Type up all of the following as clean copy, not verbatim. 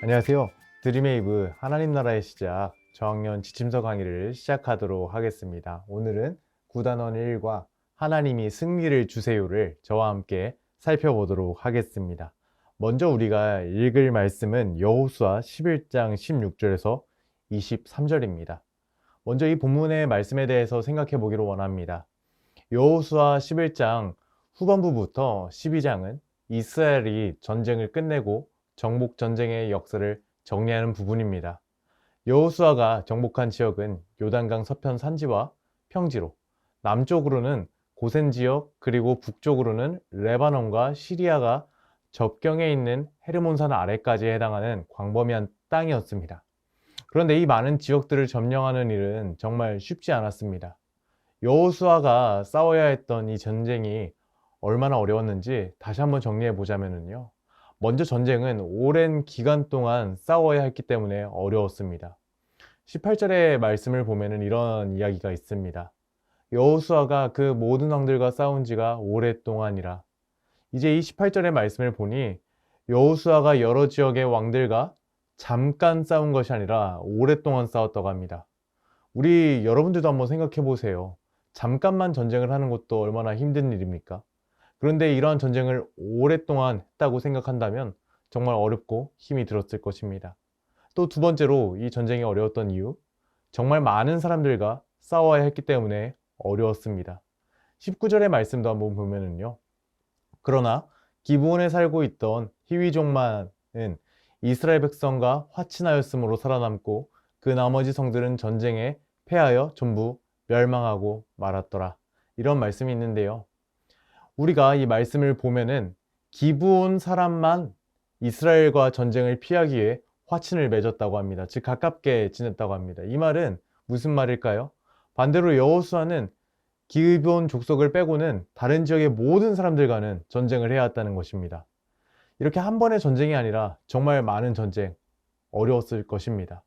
안녕하세요. 드림웨이브 하나님 나라의 시작 저학년 지침서 강의를 시작하도록 하겠습니다. 오늘은 9단원 1과 하나님이 승리를 주세요를 저와 함께 살펴보도록 하겠습니다. 먼저 우리가 읽을 말씀은 여호수아 11장 16절에서 23절입니다. 먼저 이 본문의 말씀에 대해서 생각해 보기를 원합니다. 여호수아 11장 후반부부터 12장은 이스라엘이 전쟁을 끝내고 정복 전쟁의 역사를 정리하는 부분입니다. 여호수아가 정복한 지역은 요단강 서편 산지와 평지로, 남쪽으로는 고센 지역, 그리고 북쪽으로는 레바논과 시리아가 접경에 있는 헤르몬산 아래까지 해당하는 광범위한 땅이었습니다. 그런데 이 많은 지역들을 점령하는 일은 정말 쉽지 않았습니다. 여호수아가 싸워야 했던 이 전쟁이 얼마나 어려웠는지 다시 한번 정리해 보자면요. 먼저 전쟁은 오랜 기간 동안 싸워야 했기 때문에 어려웠습니다. 18절의 말씀을 보면은 이런 이야기가 있습니다. 여호수아가 그 모든 왕들과 싸운 지가 오랫동안이라. 이제 이 18절의 말씀을 보니 여호수아가 여러 지역의 왕들과 잠깐 싸운 것이 아니라 오랫동안 싸웠다고 합니다. 우리 여러분들도 한번 생각해 보세요. 잠깐만 전쟁을 하는 것도 얼마나 힘든 일입니까? 그런데 이러한 전쟁을 오랫동안 했다고 생각한다면 정말 어렵고 힘이 들었을 것입니다. 또 두 번째로 이 전쟁이 어려웠던 이유, 정말 많은 사람들과 싸워야 했기 때문에 어려웠습니다. 19절의 말씀도 한번 보면은요. 그러나 기브온에 살고 있던 히위족만은 이스라엘 백성과 화친하였으므로 살아남고 그 나머지 성들은 전쟁에 패하여 전부 멸망하고 말았더라. 이런 말씀이 있는데요. 우리가 이 말씀을 보면은 기브온 사람만 이스라엘과 전쟁을 피하기 위해 화친을 맺었다고 합니다. 즉 가깝게 지냈다고 합니다. 이 말은 무슨 말일까요? 반대로 여호수아는 기브온 족속을 빼고는 다른 지역의 모든 사람들과는 전쟁을 해야 했다는 것입니다. 이렇게 한 번의 전쟁이 아니라 정말 많은 전쟁, 어려웠을 것입니다.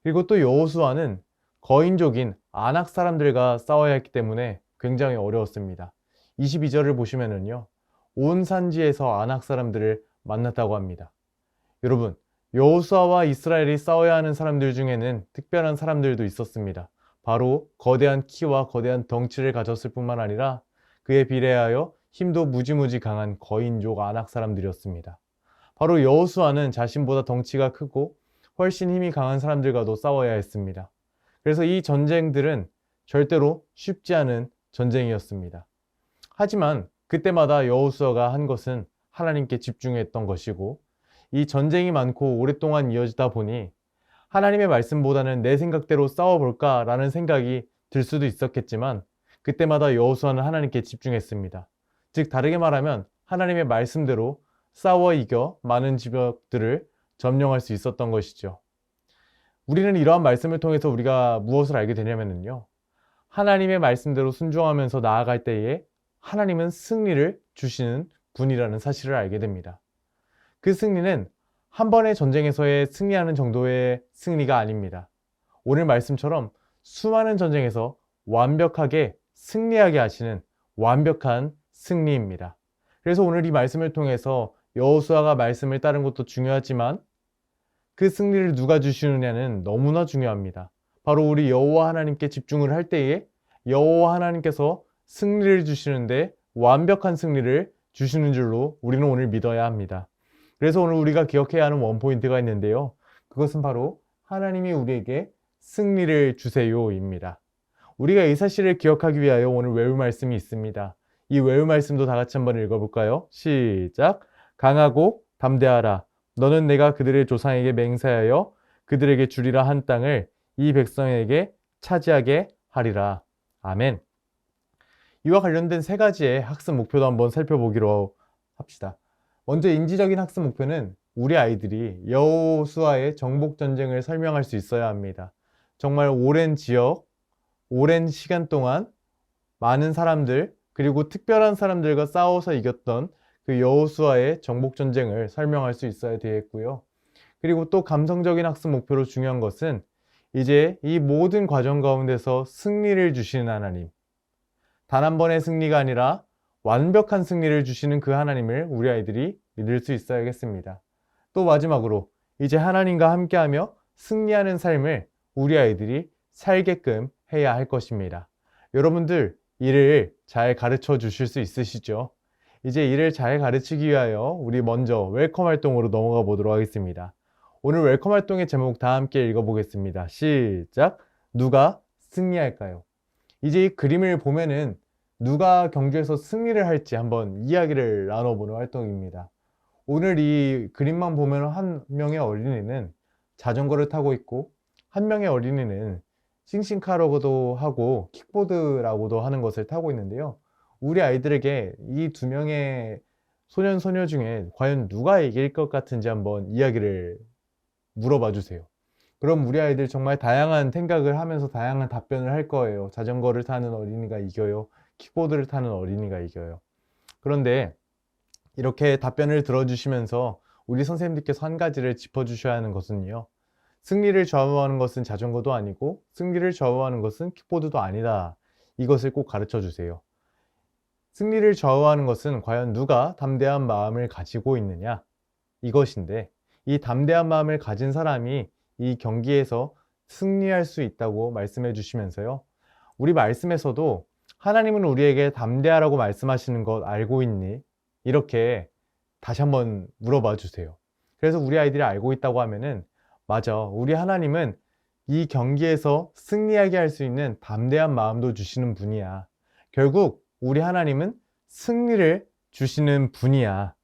그리고 또 여호수아는 거인족인 아낙 사람들과 싸워야 했기 때문에 굉장히 어려웠습니다. 22절을 보시면은요, 온 산지에서 아낙 사람들을 만났다고 합니다. 여러분, 여호수아와 이스라엘이 싸워야 하는 사람들 중에는 특별한 사람들도 있었습니다. 바로 거대한 키와 거대한 덩치를 가졌을 뿐만 아니라 그에 비례하여 힘도 무지무지 강한 거인족 아낙 사람들이었습니다. 바로 여호수아는 자신보다 덩치가 크고 훨씬 힘이 강한 사람들과도 싸워야 했습니다. 그래서 이 전쟁들은 절대로 쉽지 않은 전쟁이었습니다. 하지만 그때마다 여호수아가 한 것은 하나님께 집중했던 것이고, 이 전쟁이 많고 오랫동안 이어지다 보니 하나님의 말씀보다는 내 생각대로 싸워볼까 라는 생각이 들 수도 있었겠지만, 그때마다 여호수아는 하나님께 집중했습니다. 즉 다르게 말하면 하나님의 말씀대로 싸워 이겨 많은 지역들을 점령할 수 있었던 것이죠. 우리는 이러한 말씀을 통해서 우리가 무엇을 알게 되냐면요, 하나님의 말씀대로 순종하면서 나아갈 때에 하나님은 승리를 주시는 분이라는 사실을 알게 됩니다. 그 승리는 한 번의 전쟁에서의 승리하는 정도의 승리가 아닙니다. 오늘 말씀처럼 수많은 전쟁에서 완벽하게 승리하게 하시는 완벽한 승리입니다. 그래서 오늘 이 말씀을 통해서 여호수아가 말씀을 따른 것도 중요하지만 그 승리를 누가 주시느냐는 너무나 중요합니다. 바로 우리 여호와 하나님께 집중을 할 때에 여호와 하나님께서 승리를 주시는데 완벽한 승리를 주시는 줄로 우리는 오늘 믿어야 합니다. 그래서 오늘 우리가 기억해야 하는 원포인트가 있는데요. 그것은 바로 하나님이 우리에게 승리를 주세요입니다. 우리가 이 사실을 기억하기 위하여 오늘 외울 말씀이 있습니다. 이 외울 말씀도 다 같이 한번 읽어볼까요? 시작! 강하고 담대하라. 너는 내가 그들의 조상에게 맹세하여 그들에게 주리라 한 땅을 이 백성에게 차지하게 하리라. 아멘. 이와 관련된 세 가지의 학습 목표도 한번 살펴보기로 합시다. 먼저 인지적인 학습 목표는 우리 아이들이 여호수아의 정복 전쟁을 설명할 수 있어야 합니다. 정말 오랜 지역, 오랜 시간 동안 많은 사람들, 그리고 특별한 사람들과 싸워서 이겼던 그 여호수아의 정복 전쟁을 설명할 수 있어야 되겠고요. 그리고 또 감성적인 학습 목표로 중요한 것은 이제 이 모든 과정 가운데서 승리를 주시는 하나님, 단 한 번의 승리가 아니라 완벽한 승리를 주시는 그 하나님을 우리 아이들이 믿을 수 있어야겠습니다. 또 마지막으로 이제 하나님과 함께하며 승리하는 삶을 우리 아이들이 살게끔 해야 할 것입니다. 여러분들, 이를 잘 가르쳐 주실 수 있으시죠? 이제 이를 잘 가르치기 위하여 우리 먼저 웰컴 활동으로 넘어가 보도록 하겠습니다. 오늘 웰컴 활동의 제목 다 함께 읽어보겠습니다. 시작! 누가 승리할까요? 이제 이 그림을 보면은 누가 경주에서 승리를 할지 한번 이야기를 나눠보는 활동입니다. 오늘 이 그림만 보면 한 명의 어린이는 자전거를 타고 있고, 한 명의 어린이는 싱싱카라고도 하고 킥보드라고도 하는 것을 타고 있는데요. 우리 아이들에게 이 두 명의 소년 소녀 중에 과연 누가 이길 것 같은지 한번 이야기를 물어봐 주세요. 그럼 우리 아이들 정말 다양한 생각을 하면서 다양한 답변을 할 거예요. 자전거를 타는 어린이가 이겨요. 킥보드를 타는 어린이가 이겨요. 그런데 이렇게 답변을 들어주시면서 우리 선생님들께서 한 가지를 짚어주셔야 하는 것은요. 승리를 좌우하는 것은 자전거도 아니고 승리를 좌우하는 것은 킥보드도 아니다. 이것을 꼭 가르쳐 주세요. 승리를 좌우하는 것은 과연 누가 담대한 마음을 가지고 있느냐, 이것인데, 이 담대한 마음을 가진 사람이 이 경기에서 승리할 수 있다고 말씀해 주시면서요. 우리 말씀에서도 하나님은 우리에게 담대하라고 말씀하시는 것 알고 있니? 이렇게 다시 한번 물어봐 주세요. 그래서 우리 아이들이 알고 있다고 하면은, 맞아, 우리 하나님은 이 경기에서 승리하게 할 수 있는 담대한 마음도 주시는 분이야. 결국 우리 하나님은 승리를 주시는 분이야.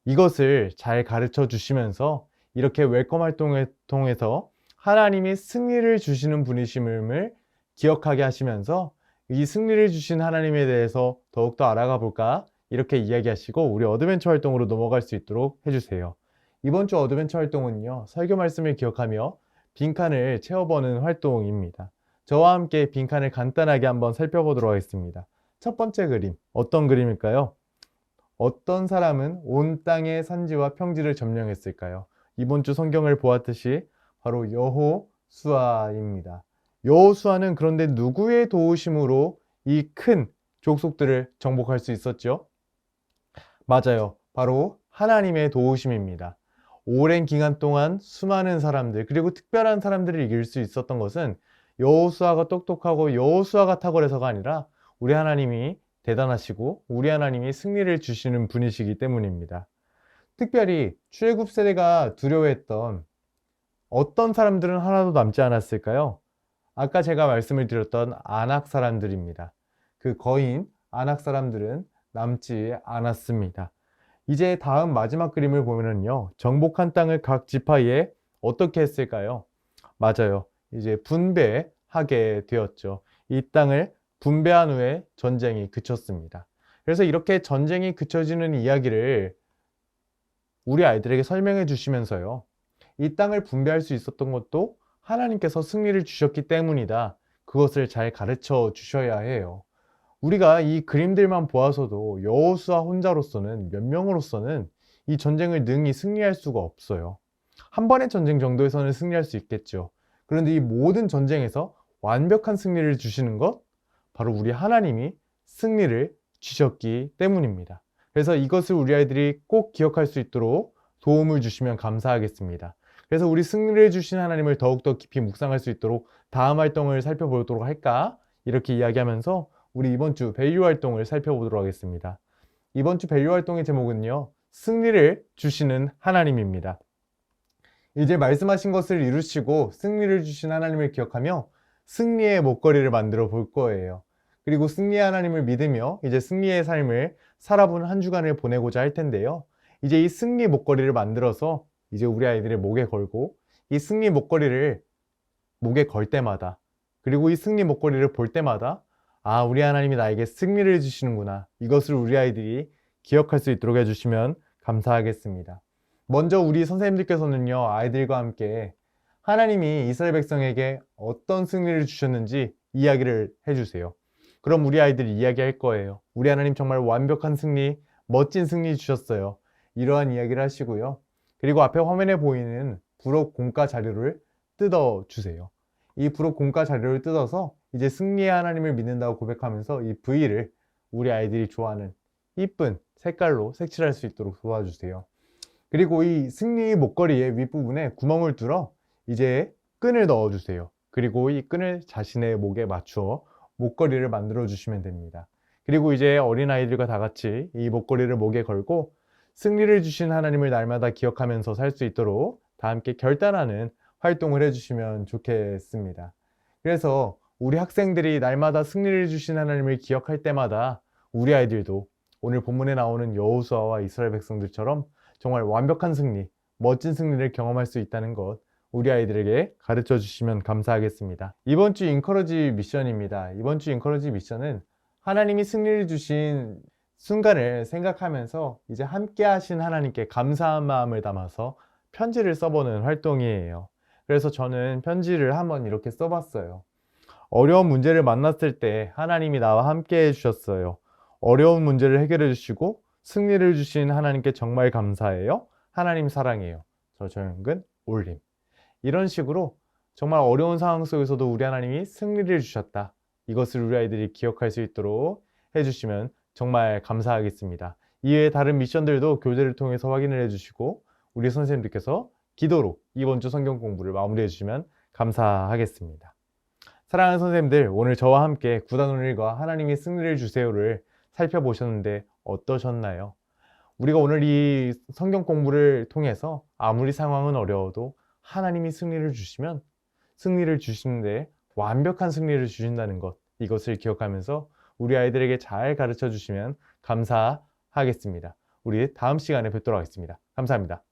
이것을 잘 가르쳐 주시면서 이렇게 웰컴 활동을 통해서 하나님이 승리를 주시는 분이심을 기억하게 하시면서 이 승리를 주신 하나님에 대해서 더욱더 알아가 볼까? 이렇게 이야기하시고 우리 어드벤처 활동으로 넘어갈 수 있도록 해주세요. 이번 주 어드벤처 활동은요, 설교 말씀을 기억하며 빈칸을 채워보는 활동입니다. 저와 함께 빈칸을 간단하게 한번 살펴보도록 하겠습니다. 첫 번째 그림, 어떤 그림일까요? 어떤 사람은 온 땅의 산지와 평지를 점령했을까요? 이번 주 성경을 보았듯이 바로 여호수아입니다. 여호수아는 그런데 누구의 도우심으로 이 큰 족속들을 정복할 수 있었죠? 맞아요. 바로 하나님의 도우심입니다. 오랜 기간 동안 수많은 사람들, 그리고 특별한 사람들을 이길 수 있었던 것은 여호수아가 똑똑하고 여호수아가 탁월해서가 아니라 우리 하나님이 대단하시고 우리 하나님이 승리를 주시는 분이시기 때문입니다. 특별히 출애굽 세대가 두려워했던 어떤 사람들은 하나도 남지 않았을까요? 아까 제가 말씀을 드렸던 아낙 사람들입니다. 그 거인 아낙 사람들은 남지 않았습니다. 이제 다음 마지막 그림을 보면은요, 정복한 땅을 각 지파에 어떻게 했을까요? 맞아요. 이제 분배하게 되었죠. 이 땅을 분배한 후에 전쟁이 그쳤습니다. 그래서 이렇게 전쟁이 그쳐지는 이야기를 우리 아이들에게 설명해 주시면서요, 이 땅을 분배할 수 있었던 것도 하나님께서 승리를 주셨기 때문이다. 그것을 잘 가르쳐 주셔야 해요. 우리가 이 그림들만 보아서도 여호수아 혼자로서는, 몇 명으로서는 이 전쟁을 능히 승리할 수가 없어요. 한 번의 전쟁 정도에서는 승리할 수 있겠죠. 그런데 이 모든 전쟁에서 완벽한 승리를 주시는 것, 바로 우리 하나님이 승리를 주셨기 때문입니다. 그래서 이것을 우리 아이들이 꼭 기억할 수 있도록 도움을 주시면 감사하겠습니다. 그래서 우리 승리를 주신 하나님을 더욱더 깊이 묵상할 수 있도록 다음 활동을 살펴보도록 할까? 이렇게 이야기하면서 우리 이번 주 밸류 활동을 살펴보도록 하겠습니다. 이번 주 밸류 활동의 제목은요, 승리를 주시는 하나님입니다. 이제 말씀하신 것을 이루시고 승리를 주신 하나님을 기억하며 승리의 목걸이를 만들어 볼 거예요. 그리고 승리의 하나님을 믿으며 이제 승리의 삶을 살아본 한 주간을 보내고자 할 텐데요. 이제 이 승리 목걸이를 만들어서 이제 우리 아이들의 목에 걸고, 이 승리 목걸이를 목에 걸 때마다, 그리고 이 승리 목걸이를 볼 때마다, 아, 우리 하나님이 나에게 승리를 주시는구나, 이것을 우리 아이들이 기억할 수 있도록 해주시면 감사하겠습니다. 먼저 우리 선생님들께서는요, 아이들과 함께 하나님이 이스라엘 백성에게 어떤 승리를 주셨는지 이야기를 해주세요. 그럼 우리 아이들이 이야기할 거예요. 우리 하나님 정말 완벽한 승리, 멋진 승리 주셨어요. 이러한 이야기를 하시고요. 그리고 앞에 화면에 보이는 부록 공과 자료를 뜯어 주세요. 이 부록 공과 자료를 뜯어서 이제 승리의 하나님을 믿는다고 고백하면서 이 V를 우리 아이들이 좋아하는 이쁜 색깔로 색칠할 수 있도록 도와주세요. 그리고 이 승리 목걸이의 윗부분에 구멍을 뚫어 이제 끈을 넣어 주세요. 그리고 이 끈을 자신의 목에 맞추어 목걸이를 만들어 주시면 됩니다. 그리고 이제 어린아이들과 다 같이 이 목걸이를 목에 걸고 승리를 주신 하나님을 날마다 기억하면서 살 수 있도록 다 함께 결단하는 활동을 해주시면 좋겠습니다. 그래서 우리 학생들이 날마다 승리를 주신 하나님을 기억할 때마다 우리 아이들도 오늘 본문에 나오는 여호수아와 이스라엘 백성들처럼 정말 완벽한 승리, 멋진 승리를 경험할 수 있다는 것 우리 아이들에게 가르쳐 주시면 감사하겠습니다. 이번 주 인커러지 미션입니다. 이번 주 인커러지 미션은 하나님이 승리를 주신 순간을 생각하면서 이제 함께 하신 하나님께 감사한 마음을 담아서 편지를 써보는 활동이에요. 그래서 저는 편지를 한번 이렇게 써봤어요. 어려운 문제를 만났을 때 하나님이 나와 함께 해주셨어요. 어려운 문제를 해결해 주시고 승리를 주신 하나님께 정말 감사해요. 하나님 사랑해요. 저 조영근 올림. 이런 식으로 정말 어려운 상황 속에서도 우리 하나님이 승리를 주셨다. 이것을 우리 아이들이 기억할 수 있도록 해주시면 정말 감사하겠습니다. 이외에 다른 미션들도 교재를 통해서 확인을 해주시고 우리 선생님들께서 기도로 이번 주 성경 공부를 마무리해 주시면 감사하겠습니다. 사랑하는 선생님들, 오늘 저와 함께 구단원일과 하나님이 승리를 주세요를 살펴보셨는데 어떠셨나요? 우리가 오늘 이 성경 공부를 통해서 아무리 상황은 어려워도 하나님이 승리를 주시면 승리를 주시는데 완벽한 승리를 주신다는 것, 이것을 기억하면서 우리 아이들에게 잘 가르쳐 주시면 감사하겠습니다. 우리 다음 시간에 뵙도록 하겠습니다. 감사합니다.